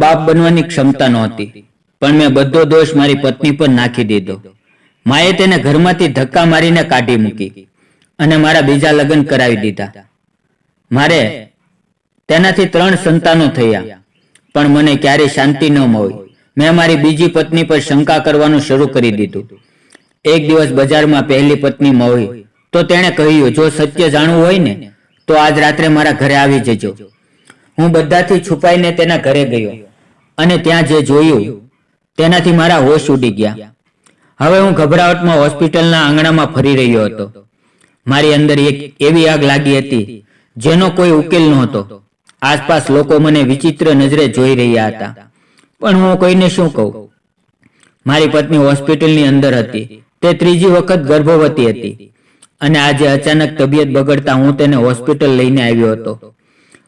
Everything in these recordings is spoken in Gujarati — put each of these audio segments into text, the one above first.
બાપ બનવાની ક્ષમતા નહોતી, પણ મેં બધો દોષ મારી પત્ની પર નાખી દીધો. માએ તેને ઘરમાંથી ધક્કા મારીને કાઢી મૂકી અને મારા બીજા લગ્ન કરાવી દીધા. મારે તેનાથી 3 સંતાનો થયા, પણ મને ક્યારેય શાંતિ ન મળી. મેં મારી બીજી પત્ની પર શંકા કરવાનું શરૂ કરી દીધું. એક દિવસ બજારમાં પહેલી પત્ની મળી તો તેણે કહ્યું, જો સત્ય જાણવું હોય ને તો આજ રાત્રે મારા ઘરે આવી જજો. હું બધાથી છુપાઈને તેના ઘરે ગયો અને ત્યાં જે જોયું તેનાથી મારા હોશ ઉડી ગયા. હવે હું ગભરાટમાં હોસ્પિટલના આંગણામાં ફરી રહ્યો હતો. મારી અંદર એક એવી આગ લાગી હતી જેનો કોઈ ઉકેલ નહોતો. આસપાસ લોકો મને વિચિત્ર નજરે જોઈ રહ્યા હતા, પણ હું કોઈને શું કહું? મારી પત્ની હોસ્પિટલની અંદર હતી. તે 3જી વખત ગર્ભવતી હતી અને આજે અચાનક તબિયત બગડતા હું તેને હોસ્પિટલ લઈને આવ્યો હતો.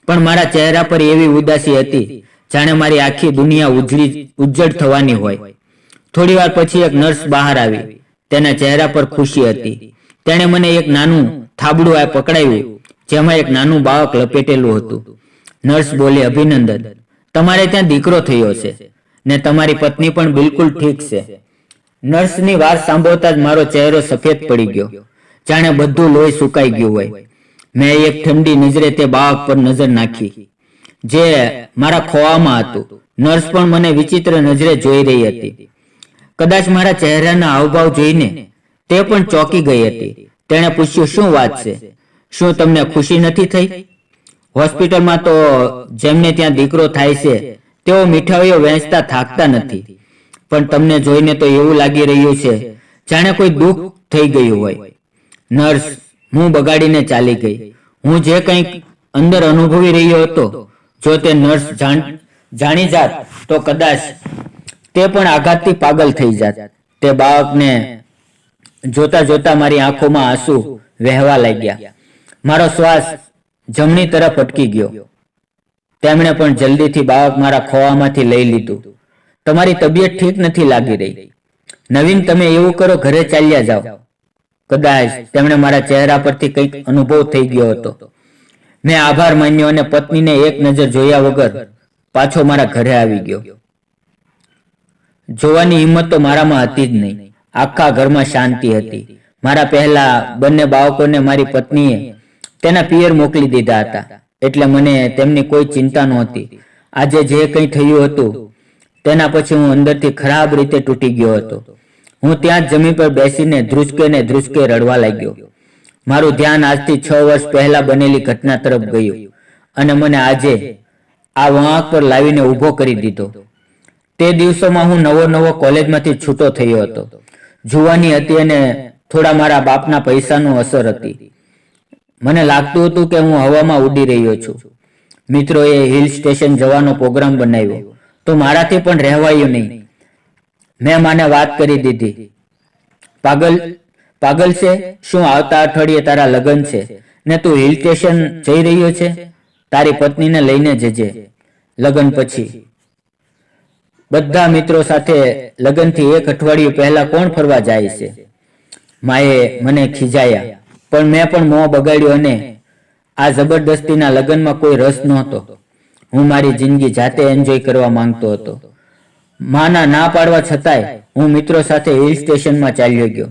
પણ મારા ચહેરા પર એવી ઉદાસી હતી જાણે મારી આખી દુનિયા ઉજ્જડ થવાની હોય. થોડી વાર પછી એક નર્સ બહાર આવી. તેના ચહેરા પર ખુશી હતી. તેણે મને એક નાનું થાબડું પકડાવ્યું જેમાં એક નાનું બાળક લપેટેલું હતું. નર્સ બોલી, અભિનંદન, તમારે ત્યાં દીકરો થયો છે ને તમારી પત્ની પણ બિલકુલ ઠીક છે. નર્સની વાત સાંભળતા જ મારો ચહેરો સફેદ પડી ગયો, જાણે બધું લોહી સુકાઈ ગયું હોય. મેં એક ઠંડી નજરે તે બાળક પર નજર નાખી જે મારા ખોળામાં હતું. નર્સ પણ મને વિચિત્ર નજરે જોઈ રહી હતી. કદાચ મારા ચહેરાના હાવભાવ જોઈને તે પણ ચોંકી ગઈ હતી. તેણે પૂછ્યું, શું વાત છે? શું તમને ખુશી નથી થઈ? હોસ્પિટલમાં તો જેમને ત્યાં દીકરો થાય છે તેઓ મીઠાઈઓ વહેંચતા થાકતા નથી, પણ તમને જોઈને તો એવું લાગી રહ્યું છે જાણે કોઈ દુઃખ થઈ ગયું હોય. નર્સ હું બગાડીને ચાલી ગઈ. હું જે કંઈક અંદર અનુભવી રહ્યો હતો, જો તે નર્સ જાણી જાત તો કદાચ તે પણ આઘાતથી પાગલ થઈ જાત. તે બાળકને જોતા જોતા મારી આંખોમાં આંસુ વહેવા લાગ્યા. મારો શ્વાસ જમણી તરફ અટકી ગયો. તેમણે પણ જલ્દીથી બાળક મારા ખોળામાંથી લઈ લીધું. તમારી તબિયત ઠીક નથી લાગી રહી, નવીન, તમે એવું કરો, ઘરે ચાલ્યા જાઓ. કદાચ તેમણે મારા ચહેરા પરથી કંઈક અનુભવ થઈ ગયો હતો. મેં આભાર માન્યો અને પત્નીને એક નજર જોયા વગર પાછો મારા ઘરે આવી ગયો. જોવાની હિંમત તો મારામાં હતી જ નહીં. આખા ઘરમાં શાંતિ હતી. મારા પહેલા બંને બાળકોને મારી પત્નીએ તેના પિયર મોકલી દીધા હતા, એટલે મને તેમની કોઈ ચિંતા નહોતી. આજે જે કંઈ થયું હતું તેના પછી હું અંદરથી ખરાબ રીતે તૂટી ગયો હતો. હું ત્યાં જ જમીન પર બેસીને ધ્રુસકે રડવા લાગ્યો. મારું ધ્યાન આજથી 6 વર્ષ પહેલા બનેલી ઘટના તરફ ગયું અને મને આજે આ વળાંક પર લાવીને ઊભો કરી દીધો. તે દિવસોમાં હું નવો કોલેજમાંથી છૂટો થયો હતો. જુવાની હતી અને થોડા મારા બાપના પૈસાનું અસર હતી. મને લાગતું હતું કે હું હવામાં ઉડી રહ્યો છું. મિત્રોએ હિલ સ્ટેશન જવાનો પ્રોગ્રામ બનાવ્યો તો મારાથી પણ રહેવાયું નહીં. મેં માને વાત કરી દીધી, પાગલ છે, શું આવતા અઠવાડિયે તારા લગ્ન છે ને તું હિલ સ્ટેશન જઈ રહ્યો છે? તારી પત્નીને લઈને જજે લગ્ન પછી. બધા મિત્રો સાથે લગ્નથી 1 અઠવાડિયું પહેલા કોણ ફરવા જાય છે? માએ મને ખીજાયા, પણ મેં પણ મોં બગાડ્યો અને આ જબરદસ્તીના લગ્નમાં કોઈ રસ નહોતો. હું મારી જિંદગી જાતે એન્જોય કરવા માંગતો હતો. માના ના પાડવા છતાંય હું મિત્રો સાથે હિલ સ્ટેશનમાં ચાલ્યો ગયો.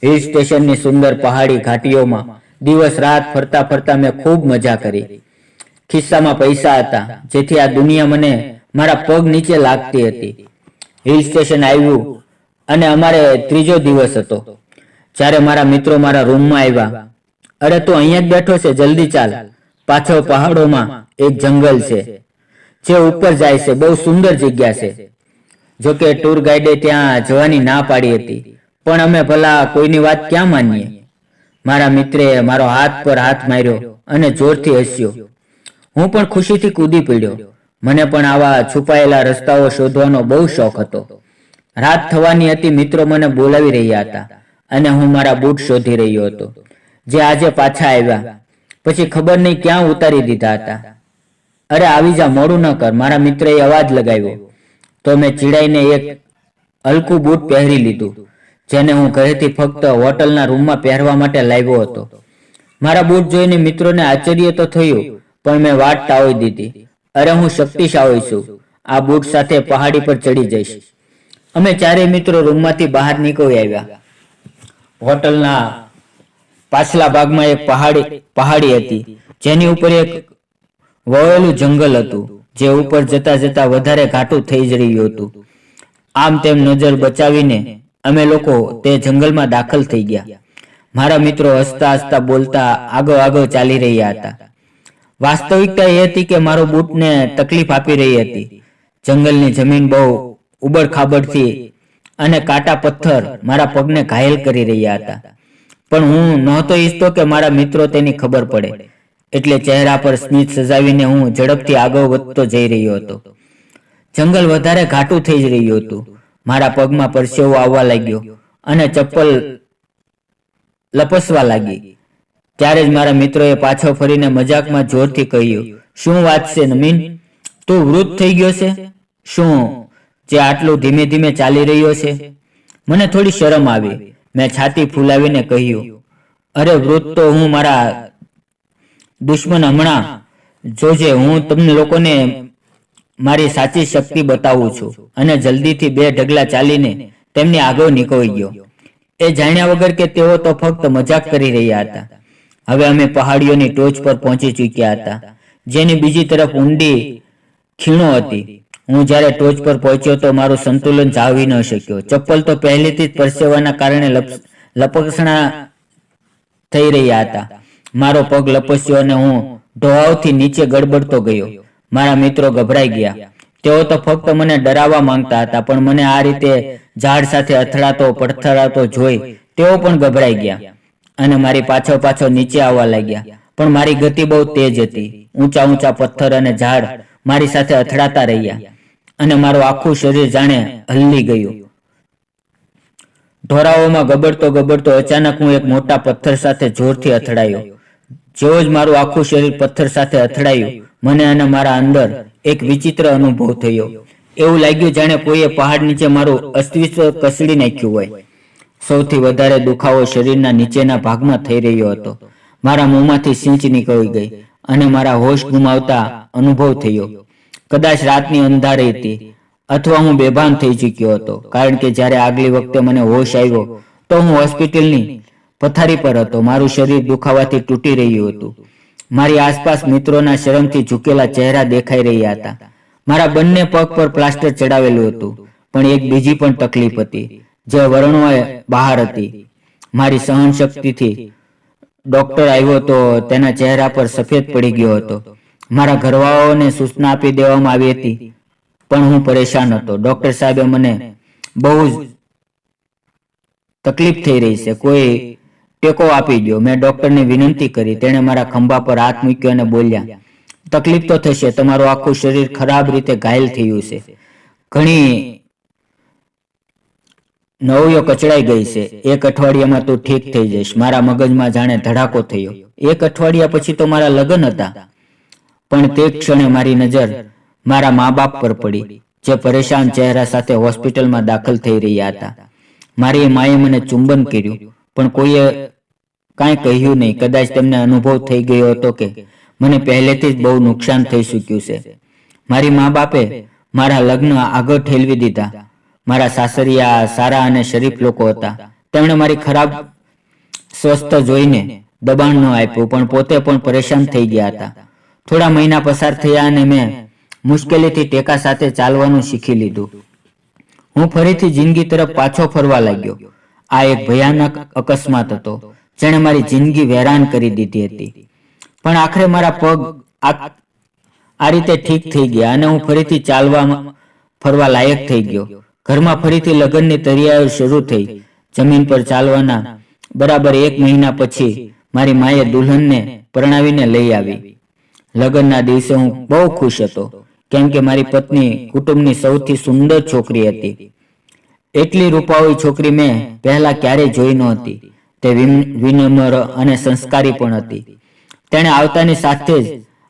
હિલ સ્ટેશનની સુંદર પહાડી ઘાટીઓમાં દિવસ રાત ફરતા ફરતા મેં ખૂબ મજા કરી. ખિસ્સામાં પૈસા હતા જેથી આ દુનિયા મને મારા પગ નીચે લાગતી હતી. હિલ સ્ટેશન આવ્યું અને અમારે 3જો દિવસ હતો જ્યારે મારા મિત્રો મારા રૂમમાં આવ્યા. અરે તું અહીંયા જ બેઠો છે, જલ્દી ચાલ, પાછળ પહાડોમાં એક જંગલ છે જે ઉપર જાય છે, બહુ સુંદર જગ્યા છે. જોકે ટૂર ગાઈડે ત્યાં જવાની ના પાડી હતી, પણ અમે ભલા કોઈની વાત ક્યાં માનીએ. મારા મિત્રે મારો હાથ પર હાથ માર્યો અને જોરથી હસ્યો. હું પણ ખુશીથી કૂદી પડ્યો. મને પણ આવા છુપાયેલા રસ્તાઓ શોધવાનો બહુ શોખ હતો. રાત થવાની હતી. મિત્રો મને બોલાવી રહ્યા હતા અને હું મારા બૂટ શોધી રહ્યો હતો જે આજે પાછા આવ્યા પછી ખબર નહીં ક્યાં ઉતારી દીધા હતા. અરે આવી જા, મોડું ન કર, મારા મિત્રએ અવાજ લગાવ્યો. તો મેં ચીડાઈને એક હલકું બૂટ પહેરી લીધું જેને હું ઘરેથી ફક્ત હોટલના રૂમમાં પહેરવા માટે લાવ્યો હતો. મારા બૂટ જોઈને મિત્રોને આશ્ચર્ય તો થયું, પણ મેં વાત ટાળી દીધી. અરે હું શક્તિશાળી છું આ બૂટ સાથે પહાડી પર ચડી જઈશ. અમે ચારેય મિત્રો રૂમમાંથી બહાર નીકળી આવ્યા. હોટલના પાછલા ભાગમાં એક પહાડી હતી, જેની ઉપર એક વળેલું જંગલ હતું, જે ઉપર જતા જતા વધારે ઘાટું થઈ જ રહ્યું હતું. આમ તેમ નજર બચાવીને અમે લોકો તે જંગલમાં દાખલ થઈ ગયા. મારા મિત્રો હસતા હસતા બોલતા આગળ ચાલી રહ્યા હતા. વાસ્તવિકતા એ હતી કે મારો બૂટને તકલીફ આપી રહી હતી. જંગલની જમીન બહુ ઉબડ-ખાબડથી અને કાંટા પથ્થર મારા પગને ઘાયલ કરી રહ્યા હતા. પણ હું નહોતો ઈચ્છતો કે મારા મિત્રો તેની ખબર પડે, એટલે ચહેરા પર સ્મિત સજાવીને હું ઝડપથી આગળ વધતો જઈ રહ્યો હતો. જંગલ વધારે ઘાટું થઈ જ રહ્યું હતું. મારા પગમાં પરસેવો આવવા લાગ્યો અને ચપ્પલ લપસવા લાગી. ત્યારે જ મારા મિત્રોએ પાછો ફરીને મજાકમાં જોરથી કહ્યું, "શું વાત છે નમીન, તું વૃદ્ધ થઈ ગયો છે? શું જે આટલું ધીમે ધીમે ચાલી રહ્યો છે?" મને થોડી શરમ આવી. મેં છાતી ફૂલાવીને કહ્યું, "અરે વૃદ્ધ તો હું મારા દુશ્મન હમણાં જોજે, હું તમને લોકોને મારી સાચી શક્તિ બતાવું છું." અને જલ્દીથી 2 ડગલા ચાલીને તેમની આગળ નીકળી ગયો, એ જાણ્યા વગર કે તેઓ તો ફક્ત મજાક કરી રહ્યા હતા. હવે અમે પહાડીઓની ટોચ પર પહોંચી ચૂક્યા હતા, જેની બીજી તરફ ઊંડી ખીણો હતી. હું જ્યારે ટોચ પર પહોંચ્યો તો મારું સંતુલન જાળવી ન શક્યો. ચપ્પલ તો પહેલેથી જ પરસેવાના કારણે લપસણા થઈ રહ્યા હતા. મારો પગ લપસ્યો અને હું ઢોળાવથી નીચે ગડબડતો ગયો. મારા મિત્રો ગભરાઈ ગયા. તેઓ તો ફક્ત મને ડરાવવા માંગતા હતા, પણ મને આ રીતે ઝાડ સાથે અથડાતો પડથરાતો જોઈ તેઓ પણ ગભરાઈ ગયા અને મારી પાછળ નીચે આવવા લાગ્યા. પણ મારી ગતિ બહુ તેજ હતી. ઊંચા પથ્થર અને ઝાડ મારી સાથે અથડાતા રહ્યા અને મારું આખું શરીર જાણે હલ્લી ગયું. ઢોરાઓમાં ગબડતો અચાનક હું એક મોટા પથ્થર સાથે જોરથી અથડાયો. જેવો જ મારું આખું શરીર પથ્થર સાથે અથડાયું, મને અને મારા અંદર એક વિચિત્ર અનુભવ થયો. એવું લાગ્યું જાણે કોઈએ પહાડ નીચે મારું અસ્તિત્વ કસડી નાખ્યું હોય. સૌથી વધારે દુખાવો શરીરના નીચેના ભાગમાં થઈ રહ્યો હતો. મારા મોંમાંથી સિંચ નીકળી ગઈ અને મારા હોશ ગુમાવતા અનુભવ થયો. કદાચ રાતની અંધારી હતી અથવા હું બેભાન થઈ ચૂક્યો હતો, કારણ કે જ્યારે આગલી વખતે મને હોશ આવ્યો તો હું હોસ્પિટલની પથારી પર હતો. મારું શરીર દુખાવાથી તૂટી રહ્યું હતું. મારી આસપાસ મિત્રોના શરમથી ઝૂકેલા ચહેરા દેખાઈ રહ્યા હતા. મારા બંને પગ પર પ્લાસ્ટર ચડાવેલું હતું, પણ એક બીજી પણ તકલીફ હતી, જે વર્ણોએ બહાર હતી. મારી સહનશક્તિથી ડોક્ટર આવ્યો તો તેના ચહેરા પર સફેદ પડી ગયો હતો. મારા ઘરવાળાઓને સૂચના આપી દેવામાં આવી હતી, પણ હું પરેશાન હતો. ડોક્ટર સાહેબે મને બહુ જ તકલીફ થઈ રહી છે, કોઈ ટેકો આપી દો. મેં ડોક્ટરને વિનંતી કરી. તેણે મારા ખંભા પર હાથ મૂક્યો અને બોલ્યા, "તકલીફ તો થશે, તમારું આખું શરીર ખરાબ રીતે ઘાયલ થયું છે, ઘણી નળીઓ કચડાઈ ગઈ છે. 1 અઠવાડિયામાં તું ઠીક થઈ જઈશ." મારા મગજમાં જાણે ધડાકો થયો. 1 અઠવાડિયા પછી તો મારા લગ્ન હતા. પણ તે ક્ષણે મારી નજર મારા મા-બાપ પર પડી, જે પરેશાન ચહેરા સાથે હોસ્પિટલમાં દાખલ થઈ રહ્યા હતા. મારી માએ મને ચુંબન કર્યું, પણ કોઈએ કાંઈ કહ્યું નહીં. કદાચ તેમને અનુભવ થઈ ગયો હતો કે મને પહેલેથી જ બહુ નુકસાન થઈ ચૂક્યું છે. મારી મા-બાપે મારા લગ્ન આગળ ઠેલવી દીધા. મારા સાસરિયા સારા અને શરીફ લોકો હતા. તેમણે મારી ખરાબ સ્વસ્થ જોઈને દબાણ ન આપ્યું, પણ પોતે પણ પરેશાન થઈ ગયા હતા. થોડા મહિના પસાર થયા અને મેં મુશ્કેલીથી ટેકા સાથે ચાલવાનું શીખી લીધું. હું ફરીથી જિંદગી તરફ પાછો ફરવા લાગ્યો. આ એક ભયાનક અકસ્માત હતો, જેણે મારી જિંદગી વેરાન કરી દીધી હતી. પણ આખરે મારા પગ આ રીતે ઠીક થઈ ગયા અને હું ફરીથી ચાલવા ફરવા લાયક થઈ ગયો. ઘરમાં ફરીથી લગ્નની તૈયારીઓ શરૂ થઈ. જમીન પર ચાલવાના બરાબર 1 મહિના પછી મારી માએ દુલ્હનને પરણાવીને લઈ આવી. લગ્નના દિવસે હું બહુ ખુશ હતો, કેમ કે મારી પત્ની કુટુંબની સૌથી સુંદર છોકરી હતી. એટલી રૂપાળી છોકરી મેં પહેલા ક્યારેય જોઈ નહોતી. તે વિનમ્ર અને સંસ્કારી પણ હતી. તેણે આવતાની સાથે જ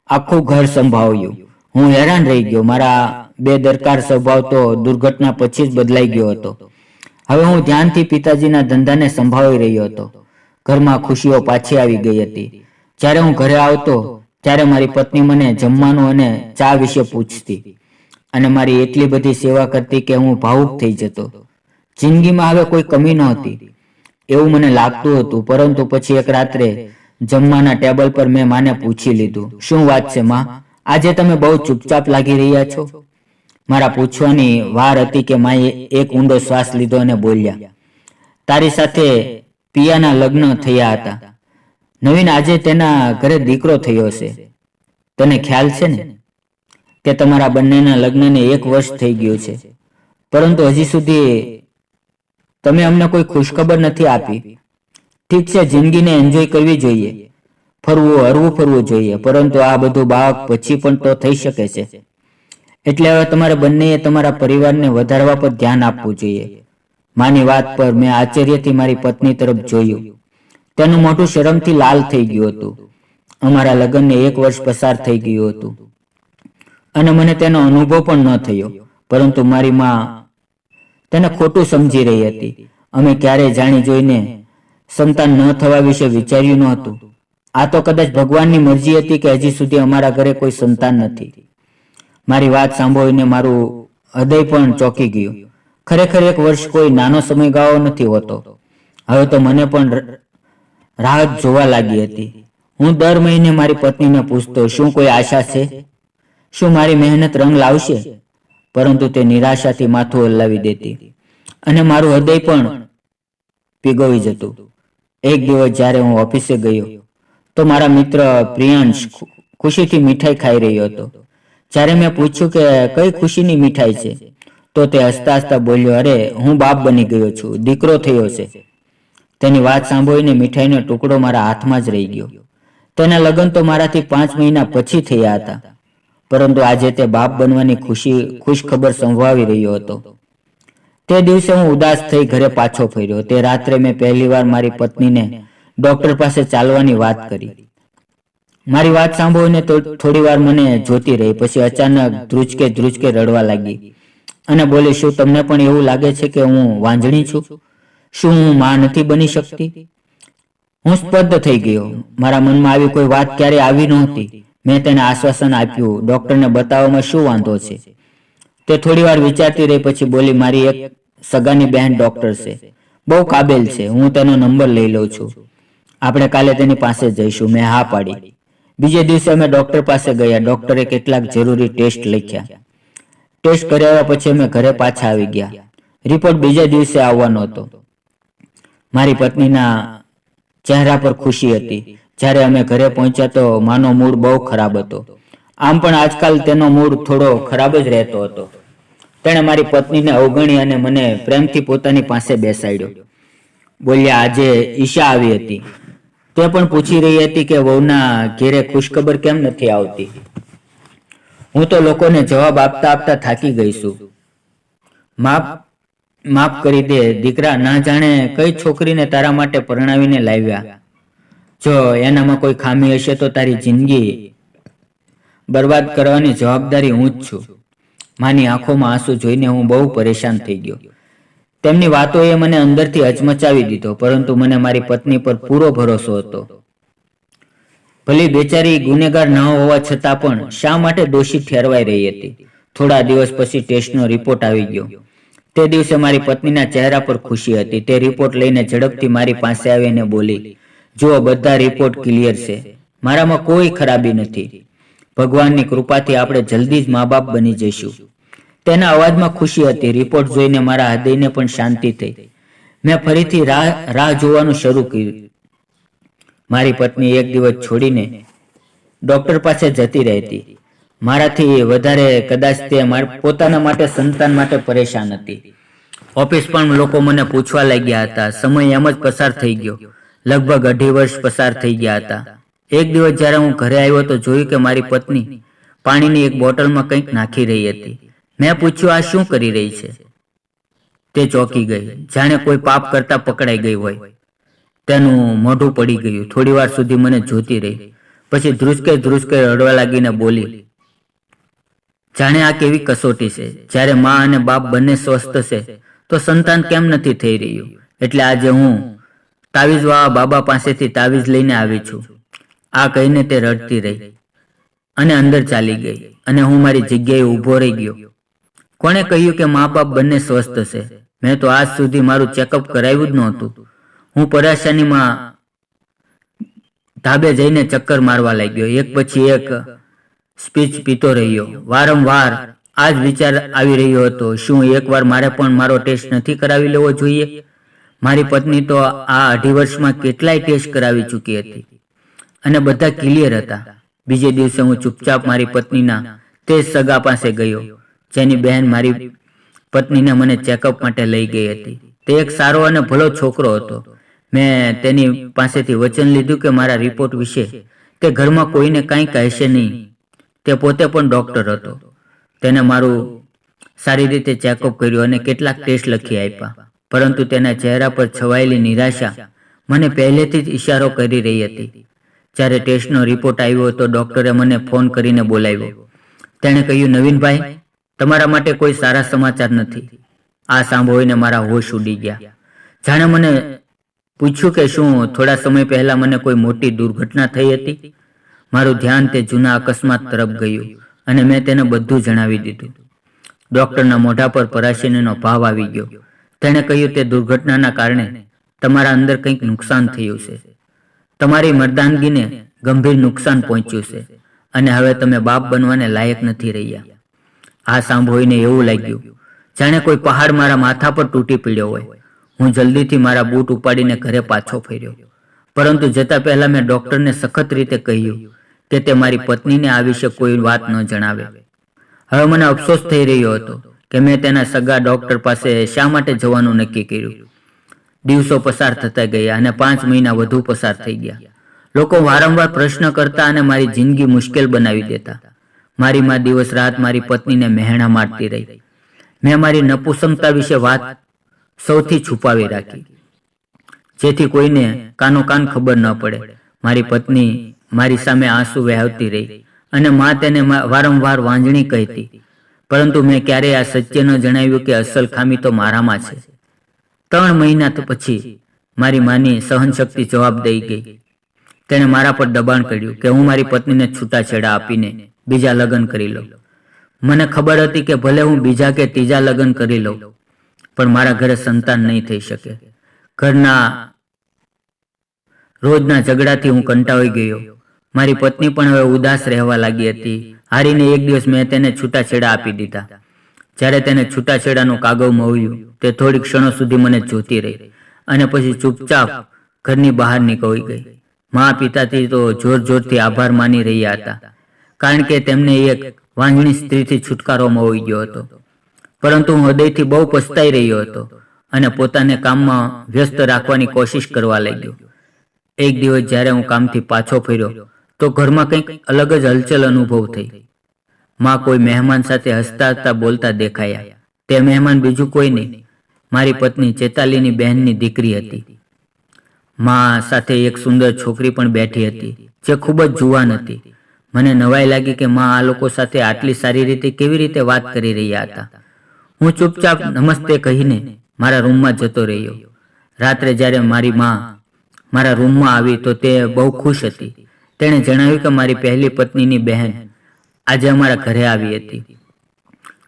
આખું ઘર સંભાળ્યું. હું હેરાન રહી ગયો. મારા બેદરકાર સ્વભાવ તો દુર્ઘટના પછી જ બદલાઈ ગયો હતો. હવે હું ધ્યાનથી પિતાજીના ધંધાને સંભાળી રહ્યો હતો. ઘરમાં ખુશીઓ પાછી આવી ગઈ હતી. જ્યારે હું ઘરે આવતો ત્યારે મારી પત્ની મને જમવાનું અને ચા વિશે પૂછતી. અને મારી એટલી બધી સેવા કરતી કે હું ભાવુક થઈ જતો. જિંદગીમાં હવે કોઈ કમી નહોતી એવું મને લાગતું હતું. પરંતુ પછી એક રાત્રે જમવાના ટેબલ પર મેં માને પૂછી લીધું, શું વાત છે માં? આજે તમે બહુ ચૂપચાપ લાગી રહ્યા છો. મારા પૂછવાની વાર હતી કે માએ એક ઊંડો શ્વાસ લીધો અને બોલ્યા, તારી સાથે પિયાના લગ્ન થયા હતા. નવીન, આજે તેના ઘરે દીકરો થયો છે. તને ખ્યાલ છે ને કે તમારા બંનેના લગ્નને 1 વર્ષ થઈ ગયું છે, પરંતુ હજી સુધી તમે અમને કોઈ ખુશખબર નથી આપી. ઠીક છે, જિંદગીને એન્જોય કરવી જોઈએ, હરવું ફરવું જોઈએ, પરંતુ આ બધું બાળક પછી પણ તો થઈ શકે છે. એટલે હવે તમારે બંનેએ તમારા પરિવારને વધારવા પર ધ્યાન આપવું જોઈએ. માની વાત પર મેં આશ્ચર્યથી મારી પત્ની તરફ જોયું. તેનું મોઢું શરમથી લાલ થઈ ગયું હતું. અમારા લગ્નને 1 વર્ષ પસાર થઈ ગયું હતું અને મને તેનો અનુભવ પણ ન થયો, પરંતુ મારી માં તેને ખોટું સમજી રહી હતી. અમે ક્યારેય જાણી જોઈને સંતાન ન થવા વિશે વિચાર્યું ન હતું. આ તો કદાચ ભગવાનની મરજી હતી કે હજી સુધી અમારા ઘરે કોઈ સંતાન નથી. મારી વાત સાંભળીને મારું હૃદય પણ ચોંકી ગયું. ખરેખર 1 વર્ષ કોઈ નાનો સમયગાળો નથી હોતો. હવે તો મને પણ રાહત જોવા લાગી હતી. હું દર મહિને મારી પત્નીને પૂછતો, શું કોઈ આશા છે? શું મારી મહેનત રંગ લાવશે? પરંતુ તે નિરાશાથી માથું હલાવી દેતી અને મારું હૃદય પણ પીગળી જતું. એક દિવસ જ્યારે હું ઓફિસે ગયો તો મારા મિત્ર પ્રિયાંશ ખુશીથી મીઠાઈ ખાઈ રહ્યો હતો. જ્યારે મેં પૂછ્યું કે કઈ ખુશીની મીઠાઈ છે, તો તે હસતા હસતા બોલ્યો, અરે હું બાપ બની ગયો છું, દીકરો થયો છે. તેની વાત સાંભળીને મીઠાઈનો ટુકડો મારા હાથમાં જ રહી ગયો. તેના લગ્ન તો મારાથી 5 મહિના પછી થયા હતા, પરંતુ આજે તે બાપ બનવાની ખુશ ખબર સંભળાવી રહ્યો હતો. તે દિવસે હું ઉદાસ થઈ ઘરે પાછો ફર્યો. તે રાત્રે મેં પહેલીવાર મારી પત્નીને ડોક્ટર પાસે ચાલવાની વાત કરી. મારી વાત સાંભળીને થોડી વાર મને જોતી રહી, પછી અચાનક ધ્રુજકે રડવા લાગી અને બોલી, શું તમને પણ એવું લાગે છે કે હું વાંજણી છું? શું હું માં નથી બની શકતી? હું સ્તબ્ધ થઈ ગયો. મારા મનમાં આવી કોઈ વાત ક્યારેય આવી નહોતી. મેં તેને આશ્વાસન આપ્યું, ડોક્ટરને બતાવવામાં શું વાંધો છે? તે થોડી વાર વિચારતી રહી, પછી બોલી, મારી એક સગાની બહેન ડોક્ટર છે, બહુ કાબેલ છે, હું તેનો નંબર લઈ લઉં છું, આપણે કાલે તેની પાસે જઈશું. મેં હા પાડી. બીજે દિવસે અમે ડોક્ટર પાસે ગયા. ડોક્ટરે કેટલાક જરૂરી ટેસ્ટ લખ્યા. ટેસ્ટ કરાવ્યા પછી અમે ઘરે પાછા આવી ગયા. રિપોર્ટ બીજા દિવસે આવવાનો હતો. મારી પત્નીના ચહેરા પર ખુશી હતી. જ્યારે અમે ઘરે પહોંચ્યા તો માનો મૂડ બહુ ખરાબ હતો. આમ પણ આજકાલ તેનો મૂડ થોડો ખરાબ જ રહેતો હતો. તેણે મારી પત્નીને અવગણી અને મને પ્રેમથી પોતાની પાસે બેસાડ્યો. બોલ્યા, આજે ઈશા આવી હતી. તે પણ પૂછી રહી હતી કે વહુના ઘેરે ખુશખબર કેમ નથી આવતી. હું તો લોકોને જવાબ આપતા આપતા થાકી ગઈ છું. માફ કરી દે દીકરા, ના જાણે કઈ છોકરીને તારા માટે પરણાવીને લાવ્યા. જો એનામાં કોઈ ખામી હશે તો તારી જિંદગી બરબાદ કરવાની જવાબદારી હું જ છું. માની આંખોમાં આંસુ જોઈને હું બહુ પરેશાન થઈ ગયો. તેમની વાતોએ મને અંદરથી હચમચાવી દીધો, પરંતુ મને મારી પત્ની પર પૂરો ભરોસો હતો. ભલે બેચારી ગુનેગાર ન હોવા છતાં પણ શા માટે દોષી ઠેરવાઈ રહી હતી. થોડા દિવસ પછી ટેસ્ટનો રિપોર્ટ આવી ગયો. તે દિવસે મારી પત્નીના ચહેરા પર ખુશી હતી. તે રિપોર્ટ લઈને ઝડપથી મારી પાસે આવીને બોલી, જુઓ, બધા રિપોર્ટ ક્લિયર છે, મારામાં કોઈ ખરાબી નથી. ભગવાનની કૃપાથી આપણે જલ્દી જ મા બાપ બની જઈશું. તેના અવાજમાં ખુશી હતી. રિપોર્ટ જોઈને મારા હૃદયને પણ શાંતિ થઈ. મેં ફરીથી રાહ જોવાનું શરૂ કર્યું. મારી પત્ની એક દિવસ છોડીને ડોક્ટર પાસે જતી રહેતી. મારાથી વધારે કદાચ તે પોતાના માટે, સંતાન માટે પરેશાન હતી. ઓફિસ પણ લોકો મને પૂછવા લાગ્યા હતા. સમય એમ જ પસાર થઈ ગયો. લગભગ 2.5 વર્ષ પસાર થઈ ગયા હતા. એક દિવસ જ્યારે હું ઘરે આવ્યો તો જોયું કે મારી પત્ની પાણીની એક બોટલમાં કંઈક નાખી રહી હતી. મેં પૂછ્યું, આ શું કરી રહી છે? તે ચોંકી ગઈ, જાણે કોઈ પાપ કરતા પકડાઈ ગઈ હોય. તેનું મોઢું પડી ગયું. થોડી વાર સુધી મને જોતી રહી, પછી ધ્રુજકે રડવા લાગીને બોલી, જાણે આ કેવી કસોટી છે. જ્યારે મા અને બાપ બંને સ્વસ્થ છે તો સંતાન કેમ નથી થઈ રહ્યું? એટલે આજે હું તાવીઝવાળા બાબા પાસેથી તાવીઝ લઈને આવી છું. આ કહીને તે રડતી રહી અને અંદર ચાલી ગઈ અને હું મારી જગ્યાએ ઊભો રહી ગયો. કોણે કહ્યું કે મા બાપ બંને સ્વસ્થ છે? મેં તો આજ સુધી મારું ચેકઅપ કરાવ્યું જ નહોતું. હું પરેશાનીમાં ધાબે જઈને ચક્કર મારવા લાગ્યો. એક પછી એક સ્પીચ પીતો રહ્યો. વારંવાર આ જ વિચાર આવી રહ્યો હતો, શું એકવાર મારે પણ મારો ટેસ્ટ નથી કરાવી લેવો જોઈએ? મારી પત્ની તો આ 2.5 વર્ષમાં કેટલાય ટેસ્ટ કરાવી ચૂકી હતી અને બધા ક્લિયર હતા. બીજે દિવસે હું ચૂપચાપ મારી પત્નીના તે જ સગા પાસે ગયો જેની બહેન મારી પત્નીને મને ચેકઅપ માટે લઈ ગઈ હતી. તે એક સારો અને ભલો છોકરો હતો. મેં તેની પાસેથી વચન લીધું કે મારા રિપોર્ટ વિશે તે ઘરમાં કોઈને કાંઈ કહેશે નહીં. તે પોતે પણ ડૉક્ટર હતો. તેને મારું સારી રીતે ચેકઅપ કર્યું અને કેટલાક ટેસ્ટ લખી આપ્યા. પરંતુ તેના ચહેરા પર છવાયેલી નિરાશા મને પહેલેથી જ ઇશારો કરી રહી હતી. જ્યારે ટેસ્ટનો રિપોર્ટ આવ્યો તો ડૉક્ટરે મને ફોન કરીને બોલાવ્યો. તેણે કહ્યું, નવીનભાઈ, તમારા માટે કોઈ સારા સમાચાર નથી. આ સાંભળીને મારા હોશ ઉડી ગયા. જાણે મને પૂછ્યું કે શું થોડા સમય પહેલા મને કોઈ મોટી દુર્ઘટના થઈ હતી. મારું ધ્યાન તે જૂના અકસ્માત તરફ ગયું અને મેં તેને બધું જણાવી દીધું. ડૉક્ટરના મોઢા પર પરાશીનો ભાવ આવી ગયો. તેણે કહ્યું, તે દુર્ઘટનાના કારણે તમારા અંદર કંઈક નુકસાન થયું છે. તમારી મર્દાનગીને ગંભીર નુકસાન પહોંચ્યું છે અને હવે તમે બાપ બનવાને લાયક નથી રહ્યા. આ સાંભળીને એવું લાગ્યું જાણે કોઈ પહાડ મારા માથા પર તૂટી પડ્યો હોય. હું જલ્દીથી મારા બૂટ ઉપાડીને ઘરે પાછો ફર્યો. પરંતુ જતા પહેલા મેં ડૉક્ટરને સખત રીતે કહ્યું કે તે મારી પત્નીને આ વિશે કોઈ વાત ન જણાવે. હવે મને અફસોસ થઈ રહ્યો હતો કે મેં તેના સગા ડૉક્ટર પાસે શા માટે જવાનું નક્કી કર્યું. દિવસો પસાર થતા ગયા અને 5 મહિના વધુ પસાર થઈ ગયા. લોકો વારંવાર પ્રશ્ન કરતા અને મારી જિંદગી મુશ્કેલ બનાવી દેતા. મારી માં દિવસ રાત મારી પત્નીને મહેણા મારતી રહી. મેં મારી નપુસંગતા વિશે વાત સૌથી છુપાવી રાખી, જેથી કોઈને કાનો કાન ખબર ન પડે. મારી પત્ની મારી સામે આંસુ વહેવતી રહી અને માં તેને વારંવાર વાંજણી કહેતી. પરંતુ મેં ક્યારેય આ સત્ય ન જણાવ્યું કે અસલ ખામી તો મારામાં છે. 3 મહિના પછી મારી માની સહનશક્તિ જવાબ દઈ ગઈ. તેણે મારા પર દબાણ કર્યું કે હું મારી પત્નીને છૂટાછેડા આપીને બીજા લગ્ન કરી લઉં. મને ખબર હતી કે ભલે હું બીજા કે ત્રીજા લગ્ન કરી લઉં પણ મારા ઘરે સંતાન નહીં થઈ શકે. ઘરના રોજના ઝઘડાથી હું કંટાળી ગયો. મારી પત્ની પણ હવે ઉદાસ રહેવા લાગી હતી. હારીને એક દિવસ મેં તેને છૂટાછેડા આપી દીધા. જ્યારે તેને છૂટાછેડાનું કાગળ મળ્યું તે થોડી ક્ષણો સુધી મને જોતી રહી અને પછી ચૂપચાપ ઘરની બહાર નીકળી ગઈ. મા પિતાથી તો જોર જોરથી આભાર માની રહ્યા હતા, કારણ કે તેમને એક વાંજણી સ્ત્રીથી છુટકારો મળી ગયો હતો. પરંતુ હું હૃદયથી બહુ પછતાઈ રહ્યો હતો અને પોતાને કામમાં વ્યસ્ત રાખવાની કોશિશ કરવા લાગ્યો. એક દિવસ જ્યારે હું કામથી પાછો ફર્યો તો ઘરમાં કંઈક અલગ જ હલચલ અનુભવ થઈ. માં કોઈ મહેમાન સાથે હસતા હસતા બોલતા દેખાયા. તે મહેમાન બીજું કોઈ નહીં, મારી પત્ની ચેતાલીની બહેનની દીકરી હતી. માં સાથે એક સુંદર છોકરી પણ બેઠી હતી જે ખૂબ જ જુવાન હતી. મને નવાઈ લાગી કે માં આ લોકો સાથે આટલી સારી રીતે કેવી રીતે વાત કરી રહ્યા હતા. હું ચૂપચાપ નમસ્તે કહીને મારા રૂમમાં જતો રહ્યો. રાત્રે જ્યારે મારી માં મારા રૂમમાં આવી તો તે બહુ ખુશ હતી. તેણે જણાવ્યું કે મારી પહેલી પત્નીની બહેન આજે અમારા ઘરે આવી હતી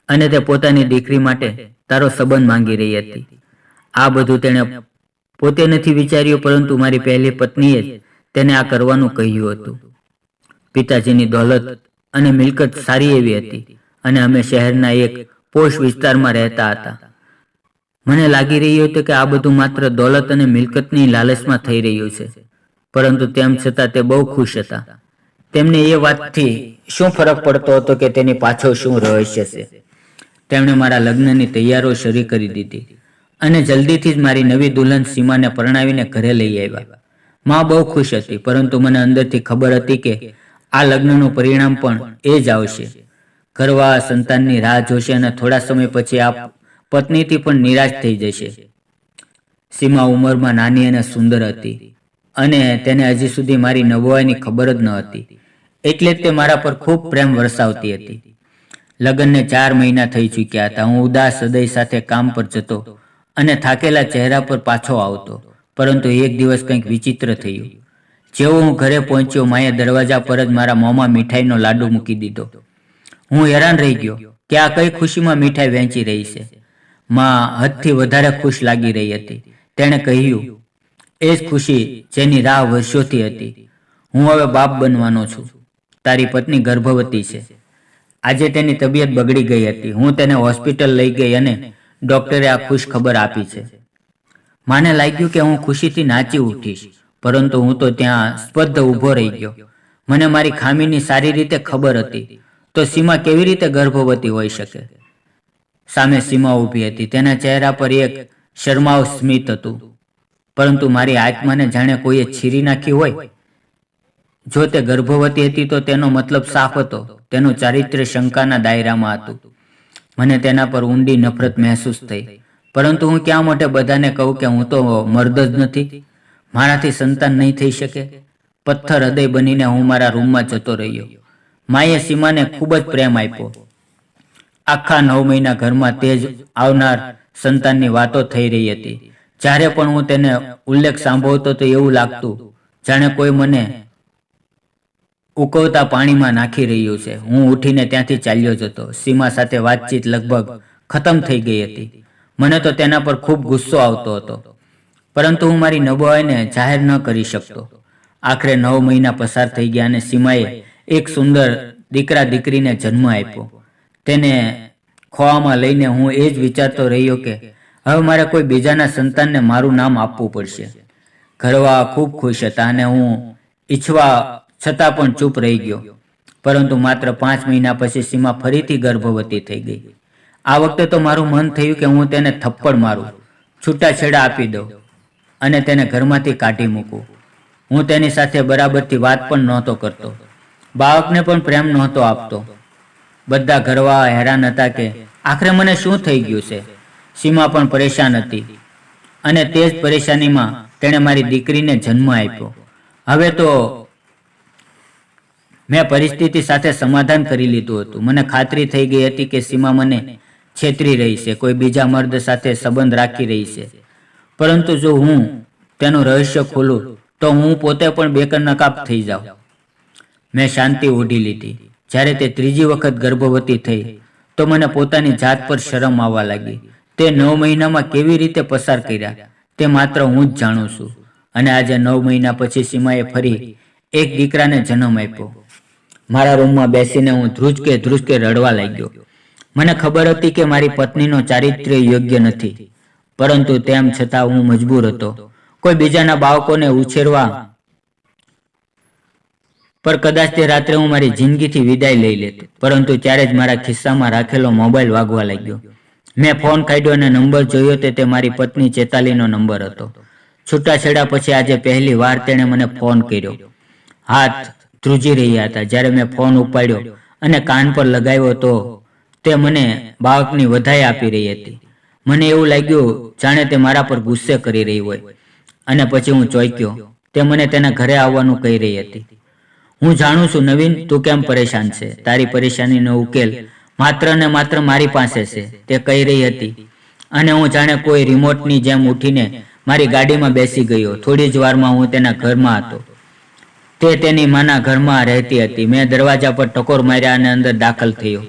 અને તે પોતાની દીકરી માટે તારો સંબંધ માંગી રહી હતી. આ બધું તેણે પોતે નથી વિચાર્યું, પરંતુ મારી પહેલી પત્નીએ જ તેને આ કરવાનું કહ્યું હતું. પિતાજીની દોલત અને મિલકત સારી એવી હતી અને અમે શહેરના એક પોશ વિસ્તારમાં રહેતા હતા. મને લાગી રહ્યું હતું કે આ બધું માત્ર દોલત અને મિલકતની લાલચમાં થઈ રહ્યું છે, પરંતુ તેમ છતાં તે બહુ ખુશ હતા. તેમને એ વાતથી શું ફરક પડતો હતો કે તેની પાછળ શું રહસ્ય છે. તેમણે મારા લગ્નની તૈયારીઓ શરૂ કરી દીધી અને જલ્દીથી જ મારી નવી દુલ્હન સીમાને પરણાવીને ઘરે લઈ આવ્યા. માં બહુ ખુશ હતી, પરંતુ મને અંદરથી ખબર હતી કે આ લગ્નનું પરિણામ પણ એ જ આવશે. ઘરવાળા સંતાનની રાહ જોશે અને થોડા સમય પછી આ પત્નીથી પણ નિરાશ થઈ જશે. સીમા ઉંમરમાં નાની અને સુંદર હતી અને તેને હજી સુધી મારી નબળાઈની ખબર જ ન હતી. એટલે જ તે મારા પર ખૂબ પ્રેમ વરસાવતી હતી. લગ્નને 4 મહિના થઈ ચૂક્યા હતા. હું ઉદાસ હૃદય સાથે કામ પર જતો અને થાકેલા ચહેરા પર પાછો આવતો. પરંતુ એક દિવસ કંઈક વિચિત્ર થયું. જેવો હું ઘરે પહોંચ્યો, માએ દરવાજા પર જ મારા મોંમાં મીઠાઈનો લાડુ મૂકી દીધો. હું હેરાન રહી ગયો. કે આ કઈ ખુશીમાં મીઠાઈ વહેંચી રહી છે. માં હદથી વધારે ખુશ લાગી રહી હતી. તેણે કહ્યું, એ જ ખુશી જેની રાહ વર્ષોથી હતી. હું હવે બાપ બનવાનો છું. તારી પત્ની ગર્ભવતી છે. આજે તેની તબિયત બગડી ગઈ હતી. હું તેને હોસ્પિટલ લઈ ગઈ અને ડોક્ટરે આ ખુશ ખબર આપી છે. માને લાગ્યું કે હું ખુશીથી નાચી ઉઠીશ, પરંતુ હું તો ત્યાં સ્તબ્ધ ઊભો રહી ગયો. મને મારી ખામીની સારી રીતે ખબર હતી. તો સીમા કેવી રીતે ગર્ભવતી હોઈ શકે? સામે સીમા ઊભી હતી. તેના ચહેરા પર એક શરમાવ સ્મિત હતું, પરંતુ મારી આત્માને જાણે કોઈએ છીરી નાખી હોય. જો તે ગર્ભવતી હતી તો તેનો મતલબ સાફ હતો. તેનું ચારિત્ર્ય શંકાના દાયરામાં હતું. મને તેના પર ઊંડી નફરત મહેસૂસ થઈ. પરંતુ હું ક્યાં માટે બધાને કહું કે હું તો મર્દ જ નથી, મારાથી સંતાન નહીં થઈ શકે? પથ્થર હૃદય બનીને હું મારા રૂમમાં જતો રહ્યો. માએ સીમાને ખૂબ જ પ્રેમ આપ્યો. આખા 9 મહિના ઘરમાં તે જ આવનાર સંતાનની વાતો થઈ રહી હતી. જ્યારે પણ હું તેને ઉલ્લેખ સાંભળતો તો એવું લાગતું જાણે કોઈ મને ઉકળતા પાણીમાં નાખી રહ્યું છે. હું ઉઠીને ત્યાંથી ચાલ્યો જતો. સીમા સાથે વાતચીત લગભગ ખતમ થઈ ગઈ હતી. મને તો તેના પર ખૂબ ગુસ્સો આવતો હતો, પરંતુ હું મારી નબળાઈને જાહેર ન કરી શકતો. આખરે 9 મહિના પસાર થઈ ગયા અને સીમાએ એક સુંદર દીકરા દીકરીને જન્મ આપ્યો. તેને ખોળામાં લઈને હું એ જ વિચારતો રહ્યો કે હવે મારે કોઈ બીજાના સંતાનને મારું નામ આપવું પડશે. ઘરવાળા ખૂબ ખુશ હતા અને હું ઈચ્છવા છતાં પણ ચૂપ રહી ગયો. પરંતુ માત્ર 5 મહિના પછી સીમા ફરીથી ગર્ભવતી થઈ ગઈ. આ વખતે તો મારું મન થયું કે હું તેને થપ્પડ મારું, છૂટાછેડા આપી દઉં અને તેને ઘરમાંથી કાઢી મૂકું. હું તેની સાથે બરાબરથી વાત પણ નહોતો કરતો. બાળકને પણ પ્રેમ નહોતો આપતો. બધા ઘરવાળા હેરાન હતા કે આખરે મને શું થઈ ગયું છે. સીમા પણ પરેશાન હતી અને તે જ પરેશાનીમાં તેણે મારી દીકરીને જન્મ આપ્યો. હવે તો મેં પરિસ્થિતિ સાથે સમાધાન કરી લીધું હતું. મને ખાતરી થઈ ગઈ હતી કે સીમા મને છેતરી રહી છે, કોઈ બીજા મર્દ સાથે સંબંધ રાખી રહી છે. પરંતુ જો હું તેનું રહસ્ય ખોલું તો હું પોતે પણ બેનકાબ થઈ જાઉં. મેં શાંતિ ઓઢી લીધી. જ્યારે તે ત્રીજી વખત ગર્ભવતી થઈ તો મને પોતાની જાત પર શરમ આવવા લાગી. તે 9 મહિનામાં કેવી રીતે પસાર કર્યા તે માત્ર હું જ જાણું છું. અને આજે 9 મહિના પછી સીમાએ ફરી એક દીકરાને જન્મ આપ્યો. મારા રૂમમાં બેસીને હું ધ્રુજકે રડવા લાગ્યો. મને ખબર હતી કે મારી પત્નીનો ચારિત્ર્ય યોગ્ય નથી, પરંતુ તેમ છતાં હું મજબૂર હતો કોઈ બીજાના બાળકોને ઉછેરવા પર. કદાચ તે રાત્રે હું મારી જિંદગીથી વિદાય લઈ લેતો, પરંતુ ત્યારે જ મારા ખિસ્સામાં રાખેલો મોબાઈલ વાગવા લાગ્યો. મેં ફોન કાઢ્યો અને નંબર જોયો તે મારી પત્ની ચેતાલીનો નંબર હતો. છૂટાછેડા પછી આજે પહેલી વાર તેણે મને ફોન કર્યો. હાથ ધ્રુજી રહ્યા હતા. જ્યારે મેં ફોન ઉપાડ્યો અને કાન પર લગાવ્યો તો તે મને બાળકની વધાઈ આપી રહી હતી. મને એવું લાગ્યું જાણે તે મારા પર ગુસ્સે કરી રહી હોય. અને પછી હું ચોંક્યો. તે મને તેના ઘરે આવવાનું કહી રહી હતી. હું જાણું છું નવીન, તું કેમ પરેશાન છે. તારી પરેશાનીનો ઉકેલ માત્ર ને માત્ર મારી પાસે છે, તે કહી રહી હતી. અને હું જાણે કોઈ રિમોટની જેમ ઉઠીને મારી ગાડીમાં બેસી ગયો. થોડી જ વારમાં હું તેના ઘરમાં હતો. તે તેની માના ઘરમાં રહેતી હતી. મેં દરવાજા પર ટકોર માર્યા અને અંદર દાખલ થયો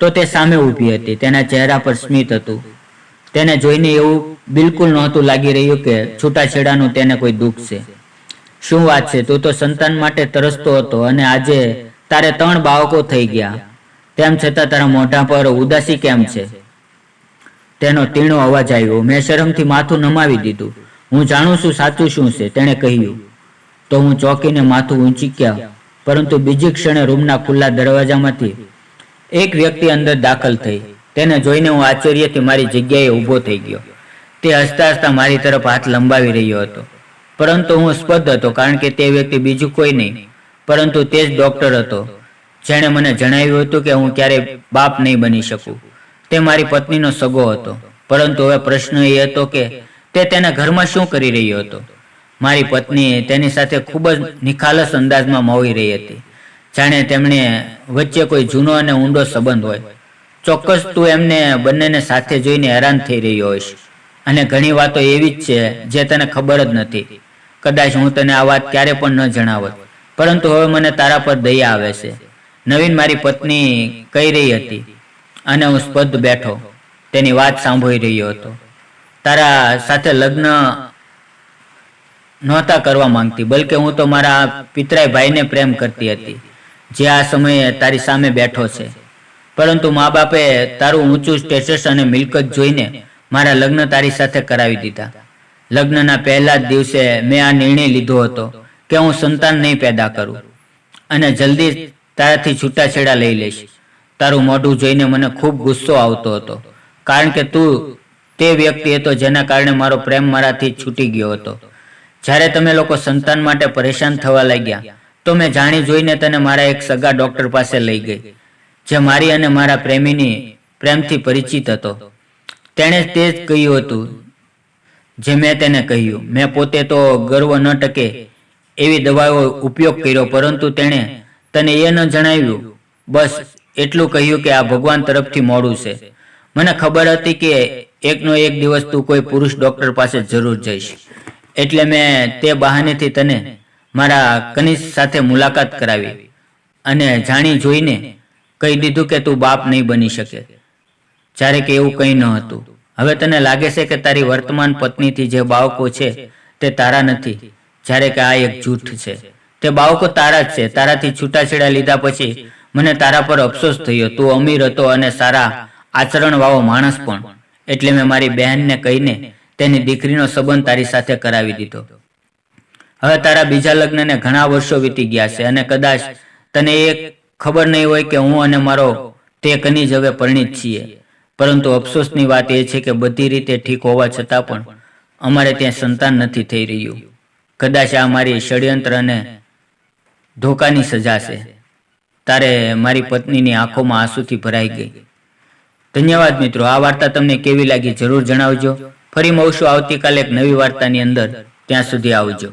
તો તે સામે ઊભી હતી. તેના ચહેરા પર સ્મિત હતું. તેને જોઈને એવું બિલકુલ નહોતું લાગી રહ્યું કે છૂટાછેડાનું તેને કોઈ દુઃખ છે. શું વાત છે, તું તો સંતાન માટે તરસતો હતો અને આજે તારે 3 બાળકો થઈ ગયા. તેમ છતાં તારા મોઢા પર ઉદાસી કેમ છે? તેનો તીણો અવાજ આવ્યો. મેં શરમથી માથું નમાવી દીધું. હું જાણું છું સાચું શું છે, તેણે કહ્યું. તો હું ચોંકીને માથું ઊંચક્યા, પરંતુ બીજી ક્ષણે રૂમના ખુલ્લા દરવાજામાંથી એક વ્યક્તિ અંદર દાખલ થઈ. તેને જોઈને હું આશ્ચર્યથી મારી જગ્યાએ ઊભો થઈ ગયો. તે હસતા હસતા મારી તરફ હાથ લંબાવી રહ્યો હતો, પરંતુ હું સ્તબ્ધ હતો, કારણ કે તે વ્યક્તિ બીજું કોઈ નહીં પરંતુ તે જ ડોક્ટર હતો જેણે મને જણાવ્યું હતું કે હું ક્યારેય બાપ નહીં બની શકું. તે મારી પત્નીનો સગો હતો, પરંતુ હવે પ્રશ્ન એ હતો કે તે તેના ઘરમાં શું કરી રહ્યો હતો. મારી પત્ની તેની સાથે ખૂબ જ નિખાલસ અંદાજમાં મોવી રહી હતી, જાણે તેમણે વચ્ચે કોઈ જૂનો અને ઊંડો સંબંધ હોય. ચોક્કસ તું એમને બંનેને સાથે જોઈને હેરાન થઈ રહ્યો હોઈશ, અને ઘણી વાતો એવી જ છે જે તને ખબર જ નથી. કદાચ હું તને આ વાત ક્યારે પણ ન જણાવત, પરંતુ હવે મને તારા પર દયા આવે છે. નવીન, મારી પત્ની કહી રહી હતી, અને હું સ્પષ્ટ બેઠો તેની વાત સાંભળી રહ્યો હતો. તારા સાથે લગ્ન નહોતા કરવા માંગતી, બલકે હું તો મારા પિતરાઈ ભાઈને પ્રેમ કરતી હતી, જે આ સમયે તારી સામે બેઠો છે. પરંતુ મા બાપે તારું ઊંચું સ્ટેટસ અને મિલકત જોઈને મારા લગ્ન તારી સાથે કરાવી દીધા. લગ્નના પહેલા જ દિવસે મેં આ નિર્ણય લીધો હતો કે હું સંતાન નહીં પેદા કરું અને જલ્દી તારાથી છૂટાછેડા લઈ લઈશ. તારું મોઢું જોઈને મને ખૂબ ગુસ્સો આવતો હતો, કારણ કે તું તે વ્યક્તિ હતો જેના કારણે મારો પ્રેમ મારાથી છૂટી ગયો હતો. જ્યારે તમે લોકો સંતાન માટે પરેશાન થવા લાગ્યા તો મેં જાણી જોઈને તને મારા એક સગા ડોક્ટર પાસે લઈ ગઈ, જે મારી અને મારા પ્રેમીની પ્રેમથી પરિચિત હતો. તેણે તે જ કહ્યું હતું જે મેં તેને કહ્યું. મેં પોતે તો ગર્વ ન ટકે એવી દવાઓ ઉપયોગ કર્યો, પરંતુ તેણે તને એ ન જણાવ્યું. બસ એટલું કહ્યું કે આ ભગવાન તરફથી મોડું છે. મને ખબર હતી કે એકનો એક દિવસ તું કોઈ પુરુષ ડોક્ટર પાસે જરૂર જઈશ, એટલે મેં તે બહાનેથી તને મારા કનિષ્ઠ સાથે મુલાકાત કરાવી અને જાણી જોઈને કહી દીધું કે તું બાપ નહીં બની શકે, જ્યારે કે એવું કંઈ ન હતું. હવે તને લાગે છે કે તારી વર્તમાન પત્નીથી જે બાળકો છે તે તારા નથી, જ્યારે કે આ એક જૂઠ છે. તે બાળકો તારા જ છે. તારાથી છૂટાછેડા લીધા પછી મને તારા પર અફસોસ થયો. તું અમીર હતો અને સારા આચરણવાળો માણસ પણ, એટલે મેં મારી બહેનને કહીને તેની દીકરીનો સંબંધ તારી સાથે કરાવી દીધો. હવે તારા બીજા લગ્નને ઘણા વર્ષો વીતી ગયા છે અને કદાચ તને એ ખબર નહીં હોય કે હું અને મારો તે કનીજ હવે પરિણીત છીએ. પરંતુ અફસોસની વાત એ છે કે બધી રીતે ઠીક હોવા છતાં પણ અમારે ત્યાં સંતાન નથી થઈ રહ્યું. કદાચ આ મારી ષડયંત્ર અને ધોકાની સજા છે. તારે મારી પત્નીની આંખોમાં આંસુથી ભરાઈ ગઈ. ધન્યવાદ મિત્રો. આ વાર્તા તમને કેવી લાગી જરૂર જણાવજો. ફરી મળશું આવતીકાલે એક નવી વાર્તાની અંદર. ત્યાં સુધી આવજો.